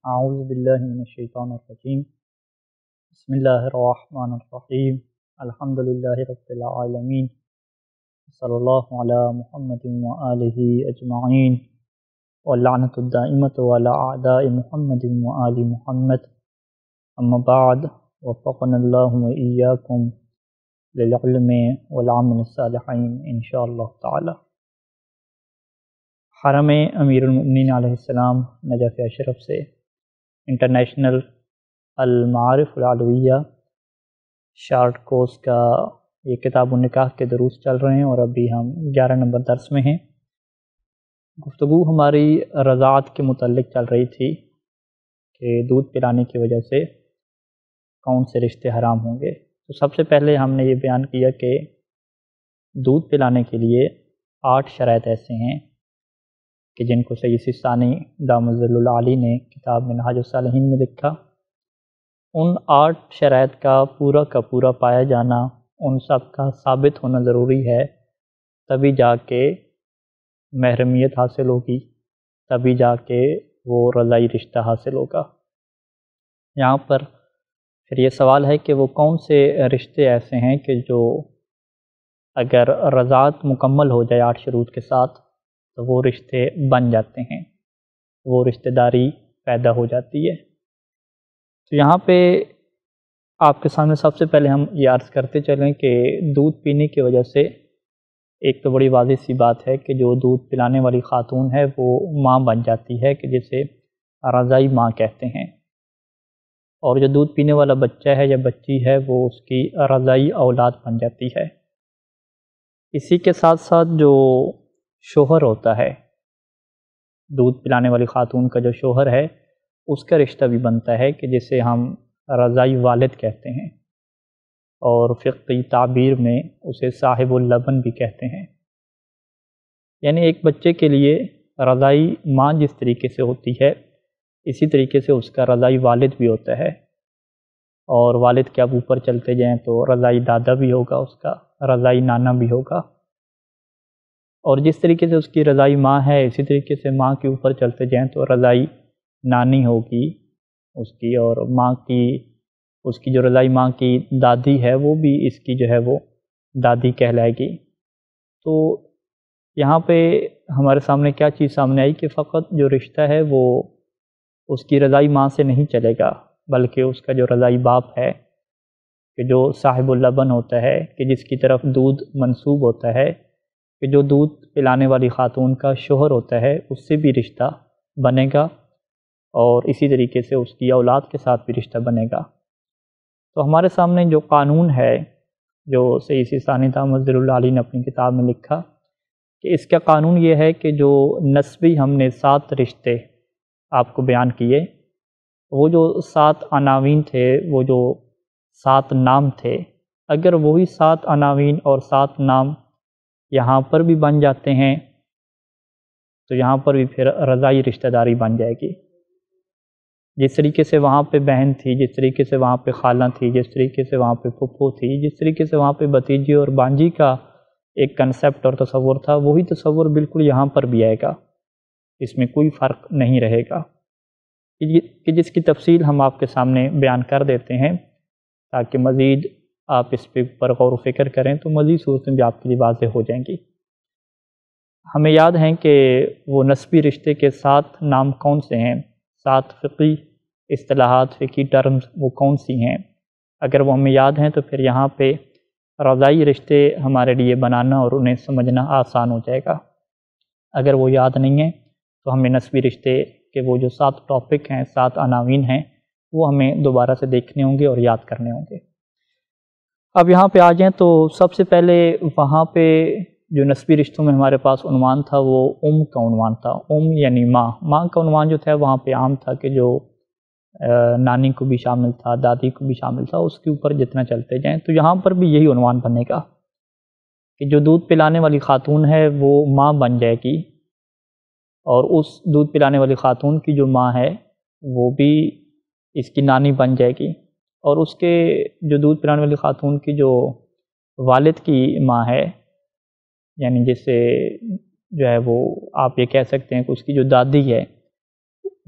اعوذ باللہ من الشیطان الرجیم بسم اللہ الرحمن الرحیم الحمد للہ رب العالمین صلی اللہ علی محمد وآلہ اجمعین واللعنۃ الدائمۃ علی اعداء محمد وآل محمد اما بعد وفقنا اللہ وإیاکم للعلم والعمل الصالحین انشاءاللہ تعالی۔ حرم امیر المؤمنین علیہ السلام نجف اشرف سے انٹرنیشنل المعارف العلویہ شارٹ کورس کا یہ کتاب النکاح کے دروس چل رہے ہیں اور ابھی ہم 11 نمبر درس میں ہیں۔ گفتگو ہماری رضاعت کے متعلق چل رہی تھی کہ دودھ پلانے کی وجہ سے کون سے رشتے حرام ہوں گے۔ تو سب سے پہلے ہم نے یہ بیان کیا کہ دودھ پلانے کے لیے 8 شرائط ایسے ہیں کہ جن کو سید سیستانی دامت ظل العالی نے کتاب منہاج الصالحین میں لکھا۔ ان 8 شرائط کا پورا پایا جانا، ان سب کا ثابت ہونا ضروری ہے، تبھی جا کے محرمیت حاصل ہوگی، تبھی جا کے وہ رضاعی رشتہ حاصل ہوگا۔ یہاں پر پھر یہ سوال ہے کہ وہ کون سے رشتے ایسے ہیں کہ جو اگر رضاعت مکمل ہو جائے 8 شروط کے ساتھ تو وہ رشتے بن جاتے ہیں، وہ رشتہ داری پیدا ہو جاتی ہے۔ تو یہاں پہ آپ کے سامنے سب سے پہلے ہم یہ عرض کرتے چلیں کہ دودھ پینے کی وجہ سے ایک تو بڑی واضح سی بات ہے کہ جو دودھ پلانے والی خاتون ہے وہ ماں بن جاتی ہے، کہ جسے رضاعی ماں کہتے ہیں، اور جو دودھ پینے والا بچہ ہے یا بچی ہے وہ اس کی رضاعی اولاد بن جاتی ہے۔ اسی کے ساتھ ساتھ جو شوہر ہوتا ہے، دودھ پلانے والی خاتون کا جو شوہر ہے اس کا رشتہ بھی بنتا ہے، کہ جسے ہم رضاعی والد کہتے ہیں، اور فقہی تعبیر میں اسے صاحب اللبن بھی کہتے ہیں۔ یعنی ایک بچے کے لیے رضاعی ماں جس طریقے سے ہوتی ہے اسی طریقے سے اس کا رضاعی والد بھی ہوتا ہے، اور والد کے اب اوپر چلتے جائیں تو رضاعی دادا بھی ہوگا، اس کا رضاعی نانا بھی ہوگا، اور جس طریقے سے اس کی رضاعی ماں ہے اسی طریقے سے ماں کے اوپر چلتے جائیں تو رضاعی نانی ہوگی اس کی، اور اس کی جو رضاعی ماں کی دادی ہے وہ بھی اس کی جو ہے وہ دادی کہلائے گی۔ تو یہاں پہ ہمارے سامنے کیا چیز سامنے آئی کہ فقط جو رشتہ ہے وہ اس کی رضاعی ماں سے نہیں چلے گا، بلکہ اس کا جو رضاعی باپ ہے کہ جو صاحب اللبن ہوتا ہے، کہ جس کی طرف دودھ منسوب ہوتا ہے، کہ جو دودھ پلانے والی خاتون کا شوہر ہوتا ہے، اس سے بھی رشتہ بنے گا، اور اسی طریقے سے اس کی اولاد کے ساتھ بھی رشتہ بنے گا۔ تو ہمارے سامنے جو قانون ہے جو سید سیستانی دامت ظل العالی نے اپنی کتاب میں لکھا، کہ اس کا قانون یہ ہے کہ جو نسبی ہم نے 7 رشتے آپ کو بیان کیے، وہ جو 7 عناوین تھے، وہ جو 7 نام تھے، اگر وہی 7 عناوین اور 7 نام یہاں پر بھی بن جاتے ہیں تو یہاں پر بھی پھر رضاعی رشتہ داری بن جائے گی۔ جس طریقے سے وہاں پہ بہن تھی، جس طریقے سے وہاں پہ خالہ تھی، جس طریقے سے وہاں پہ پھپھو تھی، جس طریقے سے وہاں پہ بھتیجی اور بانجی کا ایک کنسیپٹ اور تصور تھا، وہی تصور بالکل یہاں پر بھی آئے گا، اس میں کوئی فرق نہیں رہے گا، کہ جس کی تفصیل ہم آپ کے سامنے بیان کر دیتے ہیں تاکہ مزید آپ اس پہ پر غور و فکر کریں تو مزید صورتیں بھی آپ کے لیے واضح ہو جائیں گی۔ ہمیں یاد ہیں کہ وہ نسبی رشتے کے 7 نام کون سے ہیں، 7 فقہی اصطلاحات، فقہی ٹرمز وہ کون سی ہیں۔ اگر وہ ہمیں یاد ہیں تو پھر یہاں پہ رضاعی رشتے ہمارے لیے بنانا اور انہیں سمجھنا آسان ہو جائے گا۔ اگر وہ یاد نہیں ہیں تو ہمیں نسبی رشتے کے وہ جو 7 ٹاپک ہیں، 7 عناوین ہیں، وہ ہمیں دوبارہ سے دیکھنے ہوں گے اور یاد کرنے ہوں گے۔ اب یہاں پہ آ جائیں تو سب سے پہلے وہاں پہ جو نسبی رشتوں میں ہمارے پاس عنوان تھا وہ کا عنوان تھا۔ یعنی ماں کا عنوان جو تھا وہاں پہ عام تھا، کہ جو نانی کو بھی شامل تھا، دادی کو بھی شامل تھا، اس کے اوپر جتنا چلتے جائیں تو یہاں پر بھی یہی عنوان بنے گا کہ جو دودھ پلانے والی خاتون ہے وہ ماں بن جائے گی، اور اس دودھ پلانے والی خاتون کی جو ماں ہے وہ بھی اس کی نانی بن جائے گی، اور اس کے جو دودھ پلانے والی خاتون کی جو والد کی ماں ہے، یعنی جس سے جو ہے وہ آپ یہ کہہ سکتے ہیں کہ اس کی جو دادی ہے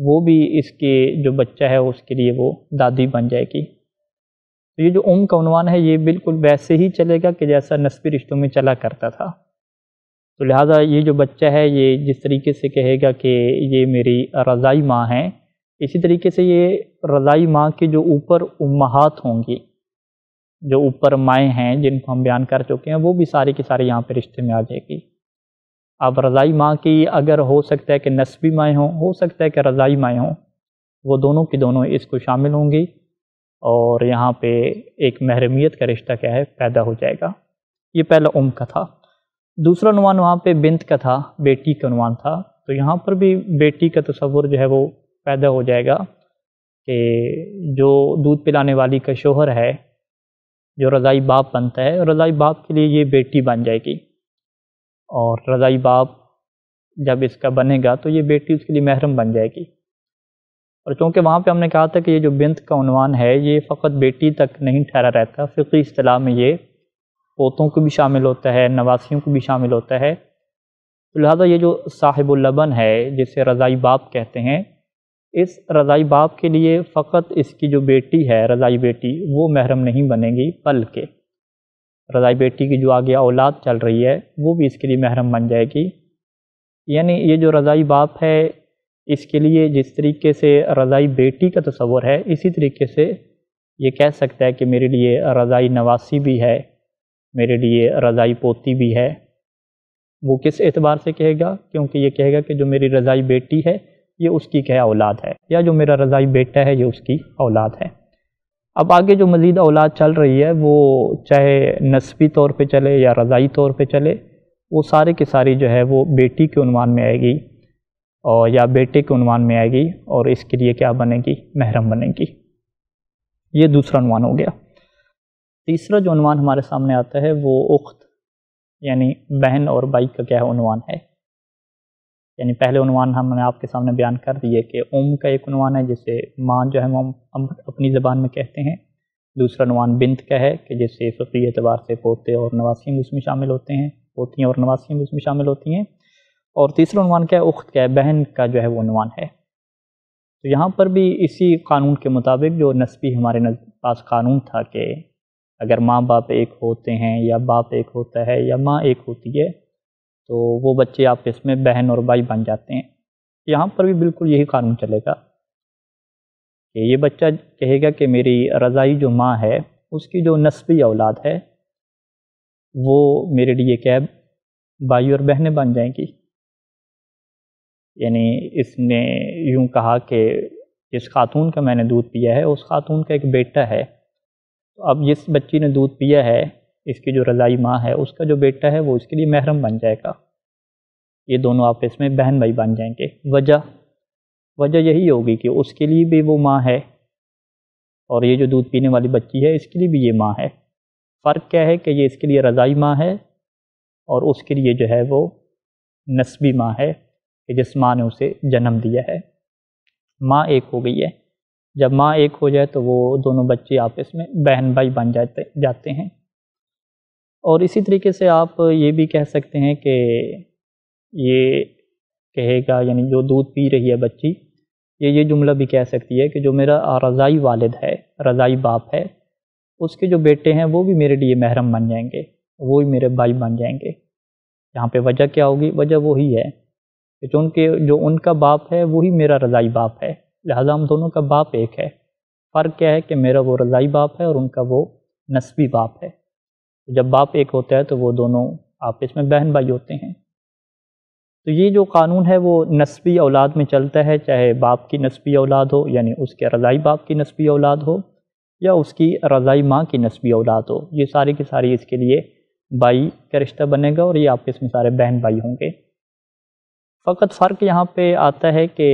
وہ بھی اس کے جو بچہ ہے اس کے لیے وہ دادی بن جائے گی۔ تو یہ جو کا عنوان ہے یہ بالکل ویسے ہی چلے گا کہ جیسا نسبی رشتوں میں چلا کرتا تھا۔ تو لہٰذا یہ جو بچہ ہے یہ جس طریقے سے کہے گا کہ یہ میری رضائی ماں ہیں، اسی طریقے سے یہ رضائی ماں کے جو اوپر امہات ہوں گی، جو اوپر مائیں ہیں جن کو ہم بیان کر چکے ہیں، وہ بھی سارے کی سارے یہاں پہ رشتے میں آ جائے گی۔ اب رضائی ماں کی اگر ہو سکتا ہے کہ نسبی مائیں ہوں، ہو سکتا ہے کہ رضائی مائیں ہوں، وہ دونوں کی دونوں اس کو شامل ہوں گی، اور یہاں پہ ایک محرمیت کا رشتہ کیا ہے پیدا ہو جائے گا۔ یہ پہلا کا تھا۔ دوسرا عنوان وہاں پہ بنت کا تھا، بیٹی کا عنوان تھا۔ تو یہاں پر بھی بیٹی کا تصور جو ہے وہ پیدا ہو جائے گا کہ جو دودھ پلانے والی کا شوہر ہے، جو رضائی باپ بنتا ہے، رضائی باپ کے لیے یہ بیٹی بن جائے گی، اور رضائی باپ جب اس کا بنے گا تو یہ بیٹی اس کے لیے محرم بن جائے گی۔ اور چونکہ وہاں پہ ہم نے کہا تھا کہ یہ جو بنت کا عنوان ہے یہ فقط بیٹی تک نہیں ٹھہرا رہتا، فقہی اصطلاح میں یہ پوتوں کو بھی شامل ہوتا ہے، نواسیوں کو بھی شامل ہوتا ہے۔ لہذا یہ جو صاحب اللبن ہے جسے رضائی باپ کہتے ہیں، اس رضائی باپ کے لیے فقط اس کی جو بیٹی ہے، رضائی بیٹی، وہ محرم نہیں بنے گی، بلکہ رضائی بیٹی کی جو آگے اولاد چل رہی ہے وہ بھی اس کے لیے محرم بن جائے گی۔ یعنی یہ جو رضائی باپ ہے اس کے لیے جس طریقے سے رضائی بیٹی کا تصور ہے، اسی طریقے سے یہ کہہ سکتا ہے کہ میرے لیے رضائی نواسی بھی ہے، میرے لیے رضائی پوتی بھی ہے۔ وہ کس اعتبار سے کہے گا؟ کیونکہ یہ کہے گا کہ جو میری رضائی بیٹی ہے یہ اس کی کیا اولاد ہے، یا جو میرا رضائی بیٹا ہے یہ اس کی اولاد ہے۔ اب آگے جو مزید اولاد چل رہی ہے وہ چاہے نسبی طور پہ چلے یا رضائی طور پہ چلے، وہ سارے کی ساری جو ہے وہ بیٹی کے عنوان میں آئے گی، اور یا بیٹے کے عنوان میں آئے گی، اور اس کے لیے کیا بنے گی؟ محرم بنے گی۔ یہ دوسرا عنوان ہو گیا۔ تیسرا جو عنوان ہمارے سامنے آتا ہے وہ اخت، یعنی بہن اور بھائی کا کیا عنوان ہے۔ یعنی پہلے عنوان ہم نے آپ کے سامنے بیان کر دیے کہ کا ایک عنوان ہے جسے ماں جو ہے ہم اپنی زبان میں کہتے ہیں۔ دوسرا عنوان بنت کا ہے کہ جسے فقہی اعتبار سے پوتے اور نواسیاں بھی اس میں شامل ہوتے ہیں، پوتیاں اور نواسیاں بھی اس میں شامل ہوتی ہیں۔ اور تیسرا عنوان کیا ہے؟ اخت کیا ہے؟ بہن کا جو ہے وہ عنوان ہے۔ تو یہاں پر بھی اسی قانون کے مطابق جو نسبی ہمارے پاس قانون تھا کہ اگر ماں باپ ایک ہوتے ہیں یا باپ ایک ہوتا ہے یا ماں ایک ہوتی ہے تو وہ بچے آپس میں بہن اور بھائی بن جاتے ہیں، یہاں پر بھی بالکل یہی قانون چلے گا کہ یہ بچہ کہے گا کہ میری رضائی جو ماں ہے اس کی جو نسبی اولاد ہے وہ میرے لیے کیا ہے؟ بھائی اور بہنیں بن جائیں گی۔ یعنی اس نے یوں کہا کہ جس خاتون کا میں نے دودھ پیا ہے اس خاتون کا ایک بیٹا ہے، تو اب جس بچی نے دودھ پیا ہے اس کی جو رضائی ماں ہے اس کا جو بیٹا ہے وہ اس کے لیے محرم بن جائے گا، یہ دونوں آپس میں بہن بھائی بن جائیں گے۔ وجہ یہی ہوگی کہ اس کے لیے بھی وہ ماں ہے، اور یہ جو دودھ پینے والی بچی ہے اس کے لیے بھی یہ ماں ہے۔ فرق کیا ہے کہ یہ اس کے لیے رضائی ماں ہے اور اس کے لیے جو ہے وہ نسبی ماں ہے کہ جس ماں نے اسے جنم دیا ہے۔ ماں ایک ہو گئی ہے، جب ماں ایک ہو جائے تو وہ دونوں بچے آپس میں بہن بھائی بن جاتے ہیں۔ اور اسی طریقے سے آپ یہ بھی کہہ سکتے ہیں کہ یہ کہے گا، یعنی جو دودھ پی رہی ہے بچی، یہ جملہ بھی کہہ سکتی ہے کہ جو میرا رضائی والد ہے، رضائی باپ ہے، اس کے جو بیٹے ہیں وہ بھی میرے لیے محرم بن جائیں گے، وہ بھی میرے بھائی بن جائیں گے۔ یہاں پہ وجہ کیا ہوگی؟ وجہ وہی ہے کہ چونکہ جو ان کا باپ ہے وہی میرا رضائی باپ ہے، لہذا ہم دونوں کا باپ ایک ہے۔ فرق کیا ہے کہ میرا وہ رضائی باپ ہے اور ان کا وہ نسبی باپ ہے۔ جب باپ ایک ہوتا ہے تو وہ دونوں آپس میں بہن بھائی ہوتے ہیں۔ تو یہ جو قانون ہے وہ نسبی اولاد میں چلتا ہے، چاہے باپ کی نسبی اولاد ہو، یعنی اس کے رضائی باپ کی نسبی اولاد ہو، یا اس کی رضائی ماں کی نسبی اولاد ہو، یہ ساری کی ساری اس کے لیے بھائی کا رشتہ بنے گا اور یہ آپس میں سارے بہن بھائی ہوں گے۔ فقط فرق یہاں پہ آتا ہے کہ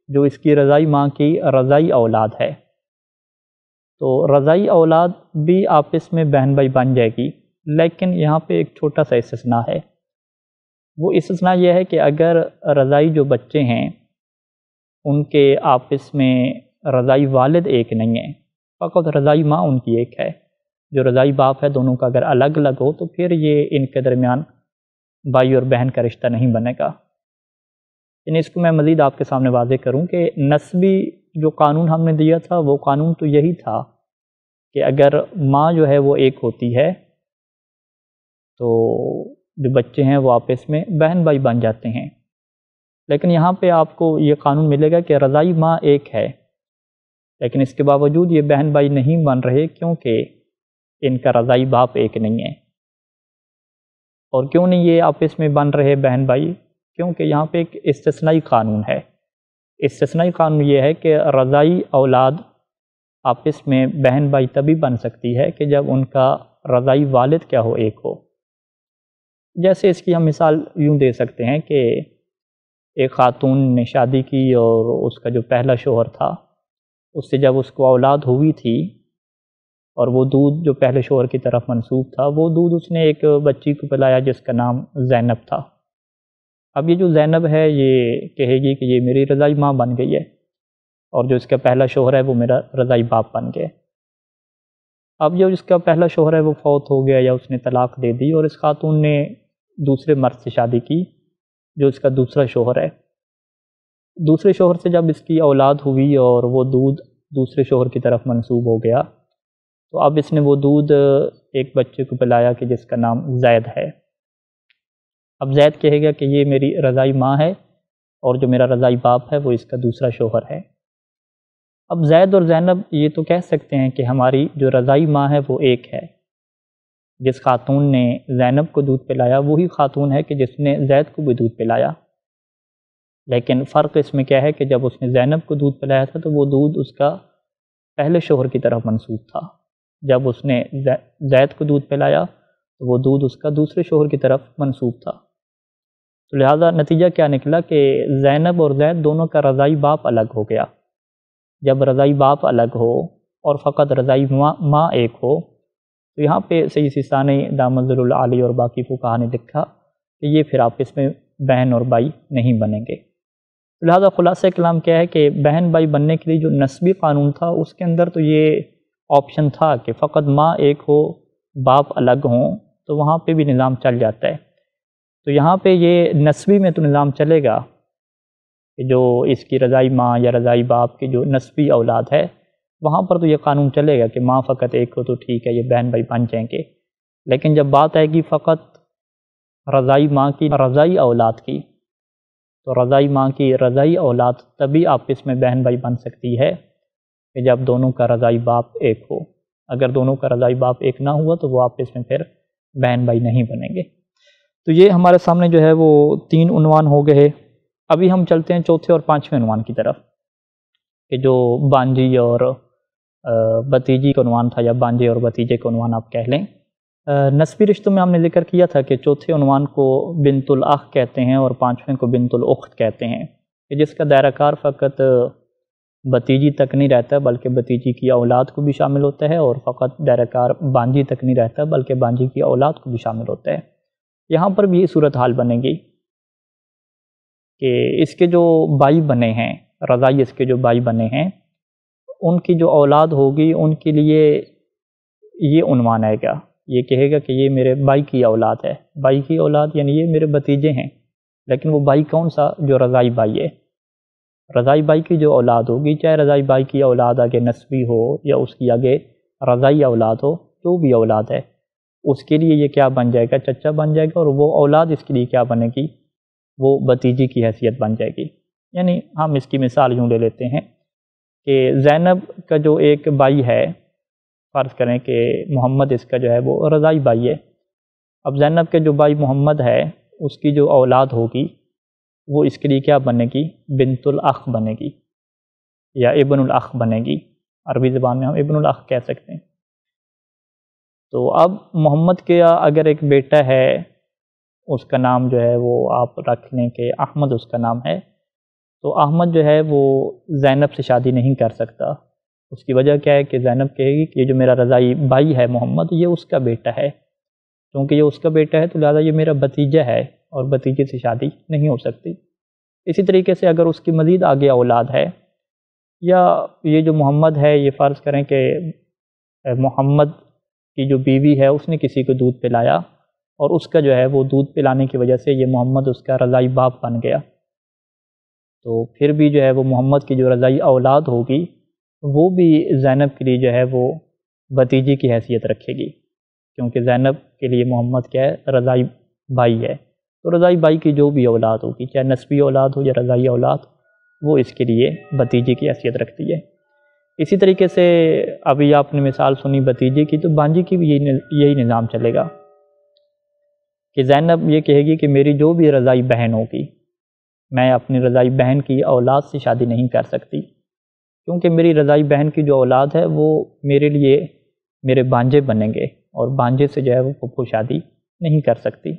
جو اس کی رضائی ماں کی رضائی اولاد ہے، تو رضائی اولاد بھی آپس میں بہن بھائی بن جائے گی، لیکن یہاں پہ ایک چھوٹا سا استثناء ہے۔ وہ استثناء یہ ہے کہ اگر رضائی جو بچے ہیں ان کے آپس میں رضائی والد ایک نہیں ہے، فقط رضائی ماں ان کی ایک ہے، جو رضائی باپ ہے دونوں کا اگر الگ الگ ہو تو پھر یہ ان کے درمیان بھائی اور بہن کا رشتہ نہیں بنے گا۔ یعنی اس کو میں مزید آپ کے سامنے واضح کروں کہ نسبی جو قانون ہم نے دیا تھا وہ قانون تو یہی تھا کہ اگر ماں جو ہے وہ ایک ہوتی ہے تو جو بچے ہیں وہ آپس میں بہن بھائی بن جاتے ہیں، لیکن یہاں پہ آپ کو یہ قانون ملے گا کہ رضاعی ماں ایک ہے، لیکن اس کے باوجود یہ بہن بھائی نہیں بن رہے کیونکہ ان کا رضاعی باپ ایک نہیں ہے۔ اور کیوں نہیں یہ آپس میں بن رہے بہن بھائی؟ کیونکہ یہاں پہ ایک استثنائی قانون ہے۔ استثنائی قانون یہ ہے کہ رضاعی اولاد آپس میں بہن بھائی تبھی بن سکتی ہے کہ جب ان کا رضاعی والد کیا ہو، ایک ہو۔ جیسے اس کی ہم مثال یوں دے سکتے ہیں کہ ایک خاتون نے شادی کی اور اس کا جو پہلا شوہر تھا اس سے جب اس کو اولاد ہوئی تھی اور وہ دودھ جو پہلے شوہر کی طرف منسوب تھا، وہ دودھ اس نے ایک بچی کو پلایا جس کا نام زینب تھا۔ اب یہ جو زینب ہے یہ کہے گی کہ یہ میری رضاعی ماں بن گئی ہے، اور جو اس کا پہلا شوہر ہے وہ میرا رضاعی باپ بن گیا۔ اب جو اس کا پہلا شوہر ہے وہ فوت ہو گیا یا اس نے طلاق دے دی، اور اس خاتون نے دوسرے مرد سے شادی کی جو اس کا دوسرا شوہر ہے۔ دوسرے شوہر سے جب اس کی اولاد ہوئی اور وہ دودھ دوسرے شوہر کی طرف منسوب ہو گیا، تو اب اس نے وہ دودھ ایک بچے کو پلایا کہ جس کا نام زید ہے۔ اب زید کہے گا کہ یہ میری رضاعی ماں ہے، اور جو میرا رضاعی باپ ہے وہ اس کا دوسرا شوہر ہے۔ اب زید اور زینب یہ تو کہہ سکتے ہیں کہ ہماری جو رضاعی ماں ہے وہ ایک ہے۔ جس خاتون نے زینب کو دودھ پلایا وہی خاتون ہے کہ جس نے زید کو بھی دودھ پلایا، لیکن فرق اس میں کیا ہے کہ جب اس نے زینب کو دودھ پلایا تھا تو وہ دودھ اس کا پہلے شوہر کی طرف منسوب تھا، جب اس نے زید کو دودھ پلایا تو وہ دودھ اس کا دوسرے شوہر کی طرف منسوب تھا۔ تو لہٰذا نتیجہ کیا نکلا کہ زینب اور زید دونوں کا رضاعی باپ الگ ہو گیا۔ جب رضاعی باپ الگ ہو اور فقط رضاعی ماں ایک ہو، تو یہاں پہ سید سیستانی دامت العالی اور باقی فقہا نے لکھا کہ یہ پھر آپس میں بہن اور بھائی نہیں بنیں گے۔ لہذا خلاصہ کلام کیا ہے کہ بہن بھائی بننے کے لیے جو نسبی قانون تھا اس کے اندر تو یہ آپشن تھا کہ فقط ماں ایک ہو، باپ الگ ہوں، تو وہاں پہ بھی نظام چل جاتا ہے۔ تو یہاں پہ یہ نسبی میں تو نظام چلے گا کہ جو اس کی رضاعی ماں یا رضاعی باپ کی جو نسبی اولاد ہے وہاں پر تو یہ قانون چلے گا کہ ماں فقط ایک ہو تو ٹھیک ہے، یہ بہن بھائی بن جائیں گے۔ لیکن جب بات آئے گی فقط رضاعی ماں کی رضاعی اولاد کی، تو رضاعی ماں کی رضاعی اولاد تبھی آپس میں بہن بھائی بن سکتی ہے کہ جب دونوں کا رضاعی باپ ایک ہو۔ اگر دونوں کا رضاعی باپ ایک نہ ہوا تو وہ آپس میں پھر بہن بھائی نہیں بنیں گے۔ تو یہ ہمارے سامنے جو ہے وہ 3 عنوان ہو گئے۔ ابھی ہم چلتے ہیں چوتھے اور 5ویں عنوان کی طرف، کہ جو بانجی اور بھتیجی کا عنوان تھا، یا بانجے اور بھتیجے کا عنوان آپ کہہ لیں۔ نسبی رشتوں میں ہم نے ذکر کیا تھا کہ چوتھے عنوان کو بنت الاخ کہتے ہیں اور 5ویں کو بنت الاخت کہتے ہیں، کہ جس کا دائرہ کار فقط بھتیجی تک نہیں رہتا بلکہ بھتیجی کی اولاد کو بھی شامل ہوتا ہے، اور فقط دائرہ کار بانجی تک نہیں رہتا بلکہ بانجی کی اولاد کو بھی شامل ہوتا ہے۔ یہاں پر بھی یہ صورتحال بنے گی کہ اس کے جو بھائی بنے ہیں، رضاعی اس کے جو بھائی بنے ہیں، ان کی جو اولاد ہوگی ان کے لیے یہ عنوان آئے گا، یہ کہے گا کہ یہ میرے بھائی کی اولاد ہے۔ بھائی کی اولاد یعنی یہ میرے بھتیجے ہیں، لیکن وہ بھائی کون سا؟ جو رضاعی بھائی ہے۔ رضاعی بھائی کی جو اولاد ہوگی، چاہے رضاعی بھائی کی اولاد آگے نسبی ہو یا اس کی آگے رضاعی اولاد ہو، جو بھی اولاد ہے اس کے لیے یہ کیا بن جائے گا؟ چچا بن جائے گا، اور وہ اولاد اس کے لیے کیا بنے گی؟ وہ بھتیجی کی حیثیت بن جائے گی۔ یعنی ہم اس کی مثال یوں لے لیتے ہیں کہ زینب کا جو ایک بھائی ہے، فرض کریں کہ محمد اس کا جو ہے وہ رضاعی بھائی ہے۔ اب زینب کے جو بھائی محمد ہے اس کی جو اولاد ہوگی وہ اس کے لیے کیا بنے گی؟ بنت الاخ بنے گی یا ابن الاخ بنے گی۔ عربی زبان میں ہم ابن الاخ کہہ سکتے ہیں۔ تو اب محمد کے اگر ایک بیٹا ہے، اس کا نام جو ہے وہ آپ رکھ لیں کہ احمد اس کا نام ہے، تو احمد جو ہے وہ زینب سے شادی نہیں کر سکتا۔ اس کی وجہ کیا ہے کہ زینب کہے گی کہ یہ جو میرا رضاعی بھائی ہے محمد، یہ اس کا بیٹا ہے، کیونکہ یہ اس کا بیٹا ہے تو لہٰذا یہ میرا بھتیجا ہے اور بھتیجے سے شادی نہیں ہو سکتی۔ اسی طریقے سے اگر اس کی مزید آگے اولاد ہے، یا یہ جو محمد ہے یہ فرض کریں کہ محمد کی جو بیوی ہے اس نے کسی کو دودھ پلایا، اور اس کا جو ہے وہ دودھ پلانے کی وجہ سے یہ محمد اس کا رضاعی باپ بن گیا، تو پھر بھی جو ہے وہ محمد کی جو رضائی اولاد ہوگی وہ بھی زینب کے لیے جو ہے وہ بھتیجی کی حیثیت رکھے گی، کیونکہ زینب کے لیے محمد کیا ہے، رضائی بھائی ہے۔ تو رضائی بھائی کی جو بھی اولاد ہوگی، چاہے نسبی اولاد ہو یا رضائی اولاد، وہ اس کے لیے بھتیجی کی حیثیت رکھتی ہے۔ اسی طریقے سے ابھی آپ نے مثال سنی بھتیجے کی، تو بانجی کی بھی یہی نظام چلے گا کہ زینب یہ کہے گی کہ میری جو بھی رضائی بہن ہوگی، میں اپنی رضائی بہن کی اولاد سے شادی نہیں کر سکتی، کیونکہ میری رضائی بہن کی جو اولاد ہے وہ میرے لیے میرے بانجے بنیں گے، اور بانجے سے جو ہے وہ پھپھو شادی نہیں کر سکتی۔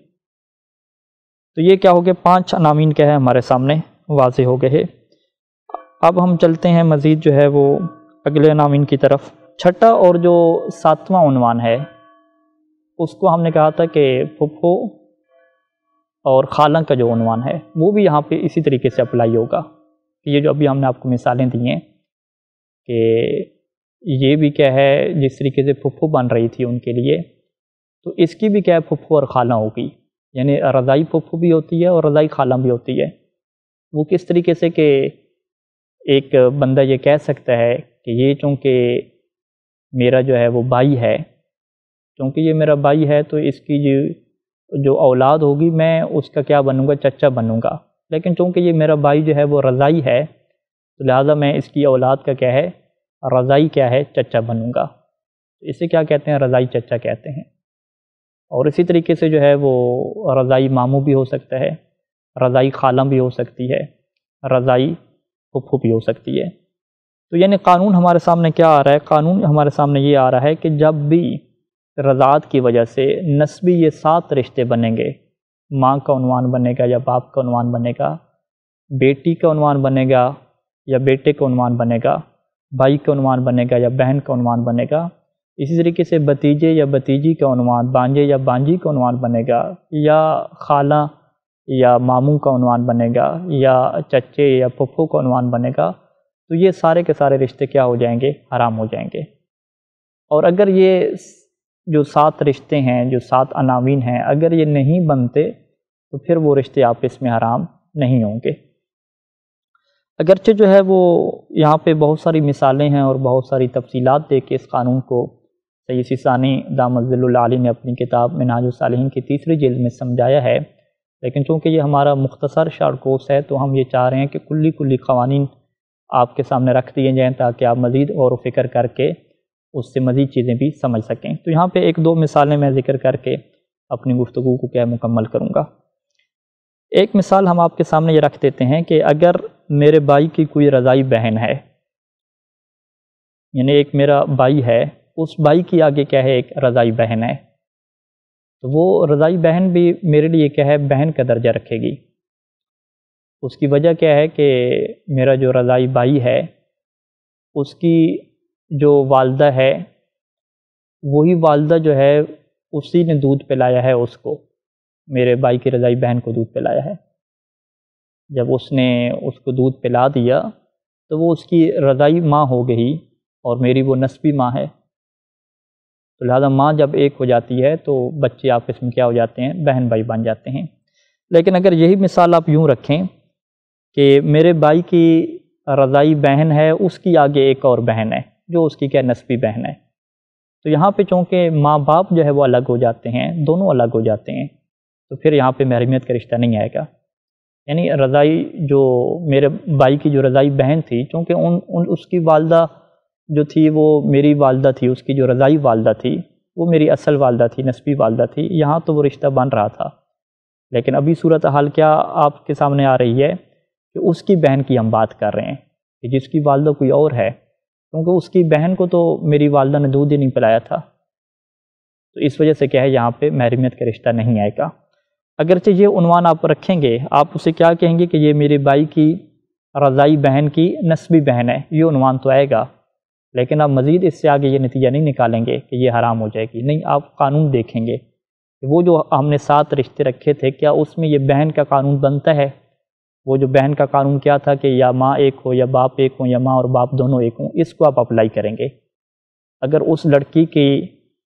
تو یہ کیا ہو گیا، 5 عناوین کیا ہے ہمارے سامنے واضح ہو گئے ہیں۔ اب ہم چلتے ہیں مزید جو ہے وہ اگلے عناوین کی طرف۔ چھٹا اور جو 7واں عنوان ہے اس کو ہم نے کہا تھا کہ پھپھو اور خالہ کا جو عنوان ہے وہ بھی یہاں پہ اسی طریقے سے اپلائی ہوگا۔ یہ جو ابھی ہم نے آپ کو مثالیں دی ہیں کہ یہ بھی کیا ہے، جس طریقے سے پھپھو بن رہی تھی ان کے لیے، تو اس کی بھی کیا ہے، پھپھو اور خالہ ہوگی، یعنی رضائی پھپھو بھی ہوتی ہے اور رضائی خالہ بھی ہوتی ہے۔ وہ کس طریقے سے کہ ایک بندہ یہ کہہ سکتا ہے کہ یہ چونکہ میرا جو ہے وہ بھائی ہے، چونکہ یہ میرا بھائی ہے تو اس کی جو اولاد ہوگی میں اس کا کیا بنوں گا، چچا بنوں گا، لیکن چونکہ یہ میرا بھائی جو ہے وہ رضائی ہے تو لہٰذا میں اس کی اولاد کا کیا ہے، رضائی کیا ہے، چچا بنوں گا۔ اسے کیا کہتے ہیں، رضائی چچا کہتے ہیں۔ اور اسی طریقے سے جو ہے وہ رضائی ماموں بھی ہو سکتا ہے، رضائی خالہ بھی ہو سکتی ہے، رضائی پھپھو بھی ہو سکتی ہے۔ تو یعنی قانون ہمارے سامنے کیا آ رہا ہے، قانون ہمارے سامنے یہ آ رہا ہے کہ جب بھی رضاعت کی وجہ سے نسبی یہ 7 رشتے بنیں گے، ماں کا عنوان بنے گا یا باپ کا عنوان بنے گا، بیٹی کا عنوان بنے گا یا بیٹے کا عنوان بنے گا، بھائی کا عنوان بنے گا یا بہن کا عنوان بنے گا، اسی طریقے سے بھتیجے یا بھتیجی کا عنوان، بانجے یا بانجی کا عنوان بنے گا، یا خالہ یا ماموں کا عنوان بنے گا، یا چچے یا پھپھو کا عنوان بنے گا، تو یہ سارے کے سارے رشتے کیا ہو جائیں گے، حرام ہو جائیں گے۔ اور اگر یہ جو 7 رشتے ہیں، جو 7 عناوین ہیں، اگر یہ نہیں بنتے تو پھر وہ رشتے آپس میں حرام نہیں ہوں گے۔ اگرچہ جو ہے وہ یہاں پہ بہت ساری مثالیں ہیں اور بہت ساری تفصیلات دے کے اس قانون کو سید سیستانی دامت ظل العالی نے اپنی کتاب منہاج الصالحین کی 3 جلد میں سمجھایا ہے، لیکن چونکہ یہ ہمارا مختصر شارٹ کورس ہے تو ہم یہ چاہ رہے ہیں کہ کلی قوانین آپ کے سامنے رکھ دیے جائیں تاکہ آپ مزید غور و فکر کر کے اس سے مزید چیزیں بھی سمجھ سکیں۔ تو یہاں پہ 1-2 مثالیں میں ذکر کر کے اپنی گفتگو کو کیا مکمل کروں گا۔ ایک مثال ہم آپ کے سامنے یہ رکھ دیتے ہیں کہ اگر میرے بھائی کی کوئی رضائی بہن ہے، یعنی ایک میرا بھائی ہے، اس بھائی کی آگے کیا ہے، ایک رضائی بہن ہے، تو وہ رضائی بہن بھی میرے لیے کیا ہے، بہن کا درجہ رکھے گی۔ اس کی وجہ کیا ہے کہ میرا جو رضائی بھائی ہے اس کی جو والدہ ہے، وہی والدہ جو ہے اسی نے دودھ پلایا ہے اس کو، میرے بھائی کی رضائی بہن کو دودھ پلایا ہے۔ جب اس نے اس کو دودھ پلا دیا تو وہ اس کی رضائی ماں ہو گئی اور میری وہ نسبی ماں ہے، تو لہذا ماں جب ایک ہو جاتی ہے تو بچے آپس میں کیا ہو جاتے ہیں، بہن بھائی بن جاتے ہیں۔ لیکن اگر یہی مثال آپ یوں رکھیں کہ میرے بھائی کی رضائی بہن ہے، اس کی آگے ایک اور بہن ہے جو اس کی کیا نسبی بہن ہے، تو یہاں پہ چونکہ ماں باپ جو ہے وہ الگ ہو جاتے ہیں، دونوں الگ ہو جاتے ہیں، تو پھر یہاں پہ محرمیت کا رشتہ نہیں آئے گا۔ یعنی رضائی جو میرے بھائی کی جو رضائی بہن تھی، چونکہ اس کی والدہ جو تھی وہ میری والدہ تھی، اس کی جو رضائی والدہ تھی وہ میری اصل والدہ تھی، نسبی والدہ تھی، یہاں تو وہ رشتہ بن رہا تھا۔ لیکن ابھی صورتحال کیا آپ کے سامنے آ رہی ہے کہ اس کی بہن کی ہم بات کر رہے ہیں کہ جس کی والدہ کوئی اور ہے، کیونکہ اس کی بہن کو تو میری والدہ نے دودھ ہی نہیں پلایا تھا، تو اس وجہ سے کیا ہے یہاں پہ محرمیت کا رشتہ نہیں آئے گا۔ اگرچہ یہ عنوان آپ رکھیں گے، آپ اسے کیا کہیں گے کہ یہ میرے بھائی کی رضائی بہن کی نسبی بہن ہے، یہ عنوان تو آئے گا، لیکن آپ مزید اس سے آگے یہ نتیجہ نہیں نکالیں گے کہ یہ حرام ہو جائے گی، نہیں، آپ قانون دیکھیں گے کہ وہ جو ہم نے 7 رشتے رکھے تھے، کیا اس میں یہ بہن کا قانون بنتا ہے؟ وہ جو بہن کا قانون کیا تھا کہ یا ماں ایک ہو یا باپ ایک ہو یا ماں اور باپ دونوں ایک ہوں، اس کو آپ اپلائی کریں گے۔ اگر اس لڑکی کی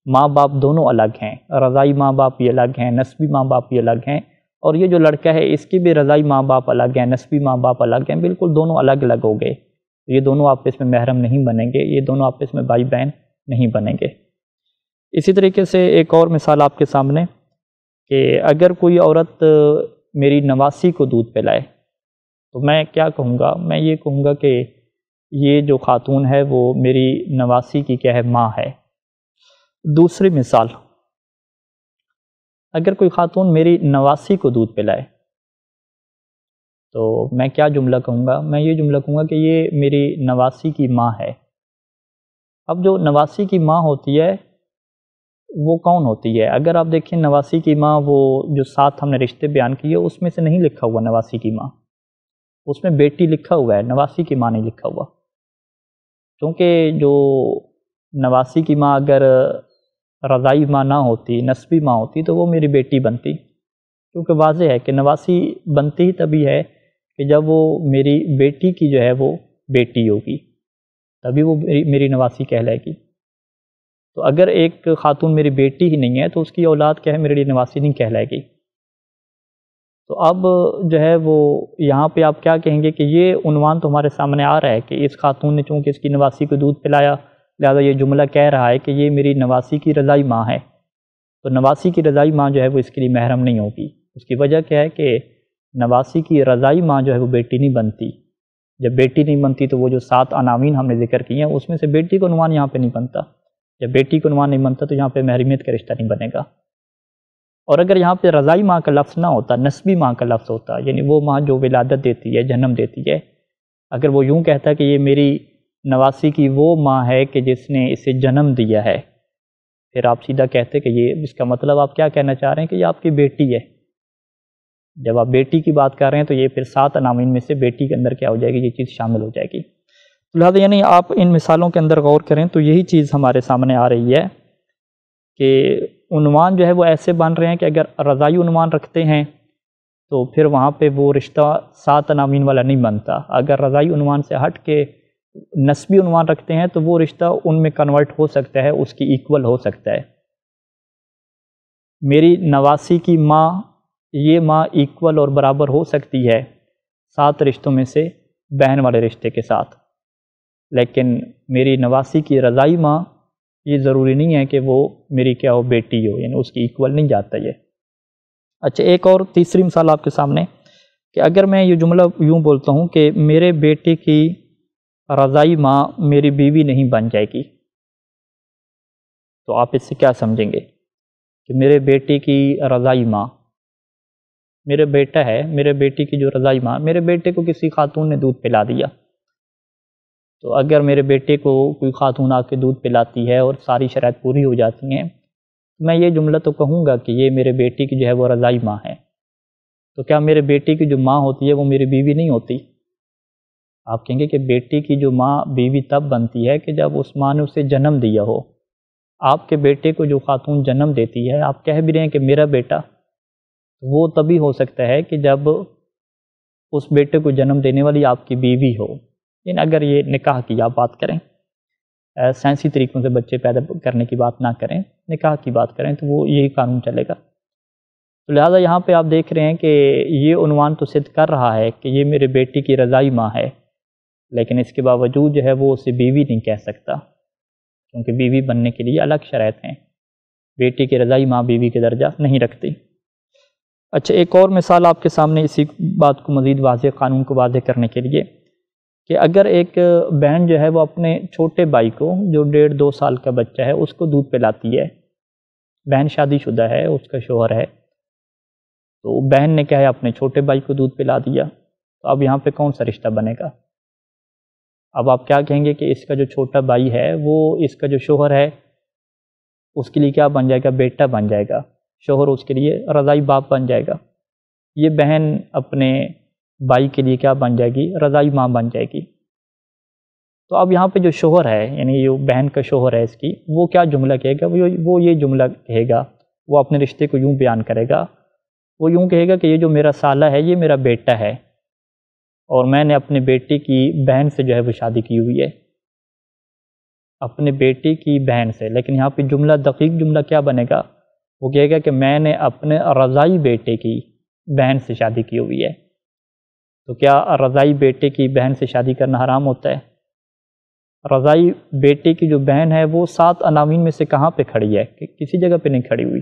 ماں باپ دونوں الگ ہیں، رضائی ماں باپ بھی الگ ہیں، نسبی ماں باپ بھی الگ ہیں، اور یہ جو لڑکا ہے اس کی بھی رضائی ماں باپ الگ ہیں، نسبی ماں باپ الگ ہیں، بالکل دونوں الگ الگ ہو گئے، یہ دونوں آپس میں محرم نہیں بنیں گے، یہ دونوں آپس میں بھائی بہن نہیں بنیں گے۔ اسی طریقے سے ایک اور مثال آپ کے سامنے کہ اگر کوئی عورت میری نواسی کو دودھ پلائے تو میں کیا کہوں گا؟ میں یہ کہوں گا کہ یہ جو خاتون ہے وہ میری نواسی کی کیا ہے؟ ماں ہے۔ دوسری مثال، اگر کوئی خاتون میری نواسی کو دودھ پلائے تو میں کیا جملہ کہوں گا؟ میں یہ جملہ کہوں گا کہ یہ میری نواسی کی ماں ہے۔ اب جو نواسی کی ماں ہوتی ہے وہ کون ہوتی ہے؟ اگر آپ دیکھیں نواسی کی ماں، وہ جو 7 ہم نے رشتے بیان کیے اس میں سے نہیں لکھا ہوا نواسی کی ماں، اس میں بیٹی لکھا ہوا ہے، نواسی کی ماں نہیں لکھا ہوا، کیونکہ جو نواسی کی ماں اگر رضائی ماں نہ ہوتی، نسبی ماں ہوتی تو وہ میری بیٹی بنتی، کیونکہ واضح ہے کہ نواسی بنتی ہی تبھی ہے کہ جب وہ میری بیٹی کی جو ہے وہ بیٹی ہوگی، تبھی وہ میری نواسی کہلائے گی۔ تو اگر ایک خاتون میری بیٹی ہی نہیں ہے تو اس کی اولاد کیا ہے؟ میرے لیے نواسی نہیں کہلائے گی۔ تو اب جو ہے وہ یہاں پہ آپ کیا کہیں گے کہ یہ عنوان تو ہمارے سامنے آ رہا ہے کہ اس خاتون نے چونکہ اس کی نواسی کو دودھ پلایا، لہذا یہ جملہ کہہ رہا ہے کہ یہ میری نواسی کی رضائی ماں ہے، تو نواسی کی رضائی ماں جو ہے وہ اس کے لیے محرم نہیں ہوگی۔ اس کی وجہ کیا ہے کہ نواسی کی رضائی ماں جو ہے وہ بیٹی نہیں بنتی، جب بیٹی نہیں بنتی تو وہ جو 7 عناوین ہم نے ذکر کیے ہیں اس میں سے بیٹی کو عنوان یہاں پہ نہیں بنتا، جب بیٹی کو عنوان نہیں بنتا تو یہاں پہ محرمیت کا رشتہ نہیں بنے گا۔ اور اگر یہاں پہ رضائی ماں کا لفظ نہ ہوتا، نسبی ماں کا لفظ ہوتا، یعنی وہ ماں جو ولادت دیتی ہے، جنم دیتی ہے، اگر وہ یوں کہتا کہ یہ میری نواسی کی وہ ماں ہے کہ جس نے اسے جنم دیا ہے، پھر آپ سیدھا کہتے کہ یہ اس کا مطلب آپ کیا کہنا چاہ رہے ہیں کہ یہ آپ کی بیٹی ہے۔ جب آپ بیٹی کی بات کر رہے ہیں تو یہ پھر 7 عناوین میں سے بیٹی کے اندر کیا ہو جائے گی؟ یہ چیز شامل ہو جائے گی۔ لہٰذا یعنی آپ ان مثالوں کے اندر غور کریں تو یہی چیز ہمارے سامنے آ رہی ہے کہ عنوان جو ہے وہ ایسے بن رہے ہیں کہ اگر رضائی عنوان رکھتے ہیں تو پھر وہاں پہ وہ رشتہ 7 عناوین والا نہیں بنتا، اگر رضائی عنوان سے ہٹ کے نسبی عنوان رکھتے ہیں تو وہ رشتہ ان میں کنورٹ ہو سکتا ہے، اس کی ایکول ہو سکتا ہے۔ میری نواسی کی ماں، یہ ماں ایکول اور برابر ہو سکتی ہے 7 رشتوں میں سے بہن والے رشتے کے ساتھ، لیکن میری نواسی کی رضائی ماں یہ ضروری نہیں ہے کہ وہ میری کیا ہو؟ بیٹی ہو، یعنی اس کی ایکول نہیں جاتا یہ۔ اچھا، ایک اور تیسری مثال آپ کے سامنے کہ اگر میں یہ جملہ یوں بولتا ہوں کہ میرے بیٹے کی رضائی ماں میری بیوی نہیں بن جائے گی، تو آپ اس سے کیا سمجھیں گے کہ میرے بیٹے کی رضائی ماں، میرے بیٹا ہے، میرے بیٹے کی جو رضائی ماں، میرے بیٹے کو کسی خاتون نے دودھ پلا دیا، تو اگر میرے بیٹے کو کوئی خاتون آ کے دودھ پلاتی ہے اور ساری شرائط پوری ہو جاتی ہیں، میں یہ جملہ تو کہوں گا کہ یہ میرے بیٹے کی جو ہے وہ رضائی ماں ہے۔ تو کیا میرے بیٹے کی جو ماں ہوتی ہے وہ میری بیوی نہیں ہوتی؟ آپ کہیں گے کہ بیٹے کی جو ماں بیوی تب بنتی ہے کہ جب اس ماں نے اسے جنم دیا ہو۔ آپ کے بیٹے کو جو خاتون جنم دیتی ہے، آپ کہہ بھی رہے ہیں کہ میرا بیٹا، وہ تبھی ہو سکتا ہے کہ جب اس بیٹے کو جنم دینے والی آپ کی بیوی ہو، یعنی اگر یہ نکاح کی آپ بات کریں، سائنسی طریقوں سے بچے پیدا کرنے کی بات نہ کریں، نکاح کی بات کریں تو وہ یہی قانون چلے گا۔ تو لہٰذا یہاں پہ آپ دیکھ رہے ہیں کہ یہ عنوان تو صدق کر رہا ہے کہ یہ میرے بیٹی کی رضائی ماں ہے، لیکن اس کے باوجود جو ہے وہ اسے بیوی نہیں کہہ سکتا، کیونکہ بیوی بننے کے لیے الگ شرائط ہیں، بیٹی کی رضائی ماں بیوی کے درجہ نہیں رکھتی۔ اچھا، ایک اور مثال آپ کے سامنے اسی بات کو مزید واضح، قانون کو واضح کرنے کے لیے کہ اگر ایک بہن جو ہے وہ اپنے چھوٹے بھائی کو جو 1.5-2 سال کا بچہ ہے اس کو دودھ پلاتی ہے، بہن شادی شدہ ہے، اس کا شوہر ہے، تو بہن نے کیا ہے اپنے چھوٹے بھائی کو دودھ پلا دیا، تو اب یہاں پہ کون سا رشتہ بنے گا؟ اب آپ کیا کہیں گے کہ اس کا جو چھوٹا بھائی ہے وہ اس کا جو شوہر ہے اس کے لیے کیا بن جائے گا؟ بیٹا بن جائے گا، شوہر اس کے لیے رضائی باپ بن جائے گا، یہ بہن اپنے بھائی کے لیے کیا بن جائے گی؟ رضائی ماں بن جائے گی۔ تو اب یہاں پہ جو شوہر ہے، یعنی جو بہن کا شوہر ہے اس کی، وہ کیا جملہ کہے گا؟ وہ یہ جملہ کہے گا، وہ اپنے رشتے کو یوں بیان کرے گا، وہ یوں کہے گا کہ یہ جو میرا سالہ ہے یہ میرا بیٹا ہے، اور میں نے اپنے بیٹے کی بہن سے جو ہے وہ شادی کی ہوئی ہے، اپنے بیٹے کی بہن سے۔ لیکن یہاں پہ جملہ دقیق جملہ کیا بنے گا؟ وہ کہے گا کہ میں نے اپنے رضائی بیٹے کی بہن سے شادی کی ہوئی ہے، تو کیا رضائی بیٹے کی بہن سے شادی کرنا حرام ہوتا ہے؟ رضائی بیٹے کی جو بہن ہے وہ 7 عناوین میں سے کہاں پہ کھڑی ہے؟ کہ کسی جگہ پہ نہیں کھڑی ہوئی۔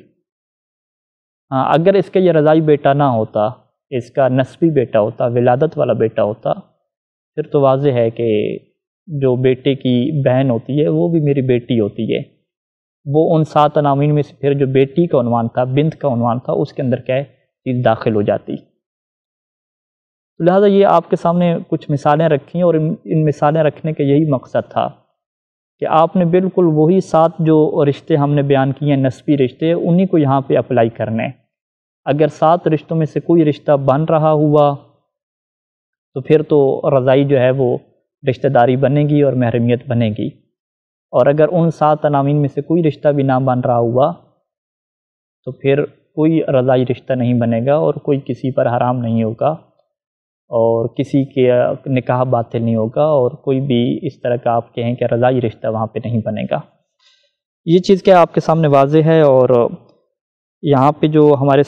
ہاں، اگر اس کا یہ رضائی بیٹا نہ ہوتا، اس کا نسبی بیٹا ہوتا، ولادت والا بیٹا ہوتا، پھر تو واضح ہے کہ جو بیٹے کی بہن ہوتی ہے وہ بھی میری بیٹی ہوتی ہے، وہ ان 7 عناوین میں سے پھر جو بیٹی کا عنوان تھا، بنت کا عنوان تھا، اس کے اندر کیا چیز داخل ہو جاتی۔ لہٰذا یہ آپ کے سامنے کچھ مثالیں رکھیں، اور ان مثالیں رکھنے کا یہی مقصد تھا کہ آپ نے بالکل وہی 7 جو رشتے ہم نے بیان کیے ہیں، نسبی رشتے، انہی کو یہاں پہ اپلائی کرنے۔ اگر 7 رشتوں میں سے کوئی رشتہ بن رہا ہوا تو پھر تو رضائی جو ہے وہ رشتہ داری بنے گی اور محرمیت بنے گی، اور اگر ان 7 عناوین میں سے کوئی رشتہ بھی نہ بن رہا ہوا تو پھر کوئی رضائی رشتہ نہیں بنے گا، اور کوئی کسی پر حرام نہیں ہوگا، اور کسی کے نکاح باطل نہیں ہوگا، اور کوئی بھی اس طرح کا آپ کہیں کہ رضائی رشتہ وہاں پہ نہیں بنے گا۔ یہ چیز کیا آپ کے سامنے واضح ہے، اور یہاں پہ جو ہمارے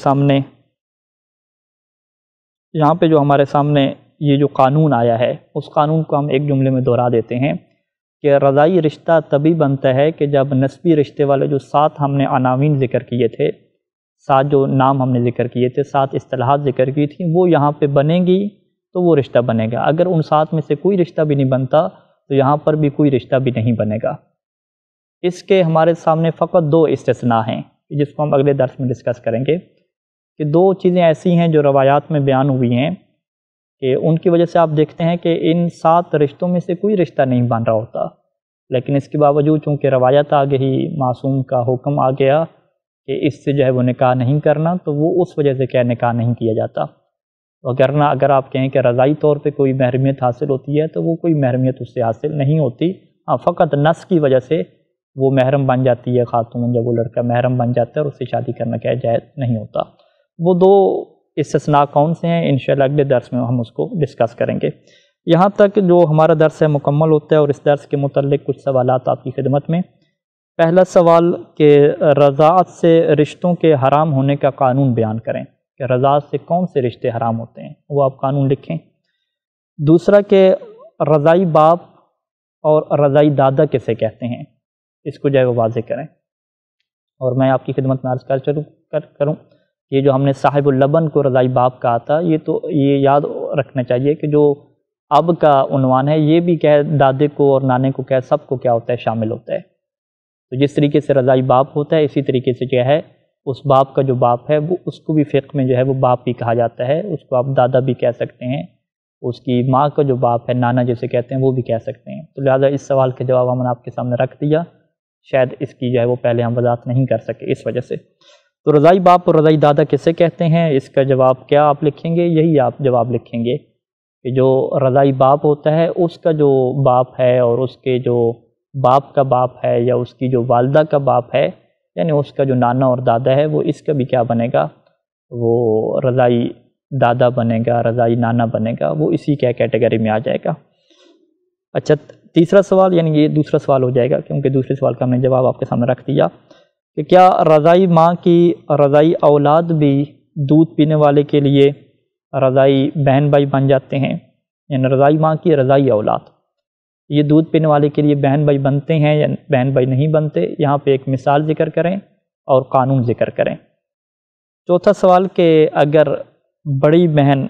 سامنے یہ جو قانون آیا ہے، اس قانون کو ہم ایک جملے میں دہرا دیتے ہیں کہ رضائی رشتہ تبھی بنتا ہے کہ جب نسبی رشتے والے جو 7 ہم نے عناوین ذکر کیے تھے، 7 جو نام ہم نے ذکر کیے تھے، 7 اصطلاحات ذکر کی تھیں، وہ یہاں پہ بنے گی تو وہ رشتہ بنے گا۔ اگر ان 7 میں سے کوئی رشتہ بھی نہیں بنتا تو یہاں پر بھی کوئی رشتہ بھی نہیں بنے گا۔ اس کے ہمارے سامنے فقط 2 استثناء ہیں، جس کو ہم اگلے درس میں ڈسکس کریں گے، کہ 2 چیزیں ایسی ہیں جو روایات میں بیان ہوئی ہیں کہ ان کی وجہ سے آپ دیکھتے ہیں کہ ان 7 رشتوں میں سے کوئی رشتہ نہیں بن رہا ہوتا، لیکن اس کے باوجود چونکہ روایت آ گئی، معصوم کا حکم آ گیا کہ اس سے جو ہے وہ نکاح نہیں کرنا، تو وہ اس وجہ سے کیا نکاح نہیں کیا جاتا۔ وگرنہ اگر آپ کہیں کہ رضائی طور پہ کوئی محرمیت حاصل ہوتی ہے تو وہ کوئی محرمیت اس سے حاصل نہیں ہوتی، فقط نس کی وجہ سے وہ محرم بن جاتی ہے خاتون، جب وہ لڑکا محرم بن جاتا ہے اور اس سے شادی کرنا کیا جائز نہیں ہوتا۔ وہ 2 استثناء کون سے ہیں، انشاءاللہ اگلے درس میں ہم اس کو ڈسکس کریں گے۔ یہاں تک جو ہمارا درس ہے مکمل ہوتا ہے، اور اس درس کے متعلق کچھ سوالات آپ کی خدمت میں۔ پہلا سوال کہ رضاعت سے رشتوں کے حرام ہونے کا قانون بیان کریں، کہ رضاعت سے کون سے رشتے حرام ہوتے ہیں، وہ آپ قانون لکھیں۔ دوسرا کہ رضائی باپ اور رضائی دادا کسے کہتے ہیں، اس کو جو ہے وہ واضح کریں۔ اور میں آپ کی خدمت میں عرض کروں یہ جو ہم نے صاحب اللبن کو رضائی باپ کہا تھا، یہ یاد رکھنا چاہیے کہ جو اب کا عنوان ہے، یہ بھی کیا ہے دادے کو اور نانے کو کیا سب کو کیا ہوتا ہے شامل ہوتا ہے۔ تو جس طریقے سے رضائی باپ ہوتا ہے، اسی طریقے سے کیا ہے اس باپ کا جو باپ ہے وہ اس کو بھی فقہ میں جو ہے وہ باپ ہی کہا جاتا ہے، اس کو آپ دادا بھی کہہ سکتے ہیں، اس کی ماں کا جو باپ ہے نانا جسے کہتے ہیں وہ بھی کہہ سکتے ہیں۔ تو لہٰذا اس سوال کے جواب ہم نے آپ کے سامنے رکھ دیا، شاید اس کی جو ہے وہ پہلے ہم وضاحت نہیں کر سکے اس وجہ سے۔ تو رضائی باپ اور رضائی دادا کسے کہتے ہیں، اس کا جواب کیا آپ لکھیں گے، یہی آپ جواب لکھیں گے کہ جو رضائی باپ ہوتا ہے اس کا جو باپ ہے اور اس کے جو باپ کا باپ ہے یا اس کی جو والدہ کا باپ ہے، یعنی اس کا جو نانا اور دادا ہے، وہ اس کا بھی کیا بنے گا، وہ رضائی دادا بنے گا، رضائی نانا بنے گا، وہ اسی کیا کیٹیگری میں آ جائے گا۔ اچھا، تیسرا سوال، یعنی یہ دوسرا سوال ہو جائے گا کیونکہ دوسرے سوال کا ہم نے جواب آپ کے سامنے رکھ دیا، کہ کیا رضائی ماں کی رضائی اولاد بھی دودھ پینے والے کے لیے رضائی بہن بھائی بن جاتے ہیں، یعنی رضائی ماں کی رضائی اولاد یہ دودھ پینے والے کے لیے بہن بھائی بنتے ہیں یا بہن بھائی نہیں بنتے، یہاں پہ ایک مثال ذکر کریں اور قانون ذکر کریں۔ چوتھا سوال کہ اگر بڑی بہن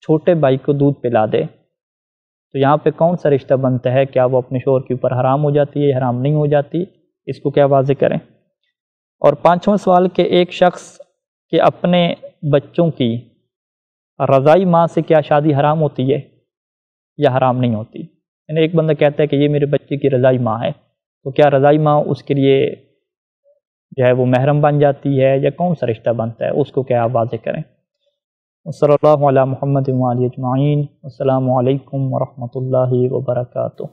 چھوٹے بھائی کو دودھ پلا دے تو یہاں پہ کون سا رشتہ بنتا ہے، کیا وہ اپنے شوہر کے اوپر حرام ہو جاتی ہے یا حرام نہیں ہو جاتی، اس کو کیا واضح کریں۔ اور پانچواں سوال کہ ایک شخص کے اپنے بچوں کی رضائی ماں سے کیا شادی حرام ہوتی ہے یا حرام نہیں ہوتی، یعنی ایک بندہ کہتا ہے کہ یہ میرے بچے کی رضائی ماں ہے، تو کیا رضائی ماں اس کے لیے جو ہے وہ محرم بن جاتی ہے یا کون سا رشتہ بنتا ہے، اس کو کیا آپ واضح کریں۔ صلی اللہ علی محمد و آلہ اجمعین، السلام علیکم ورحمۃ اللہ وبرکاتہ۔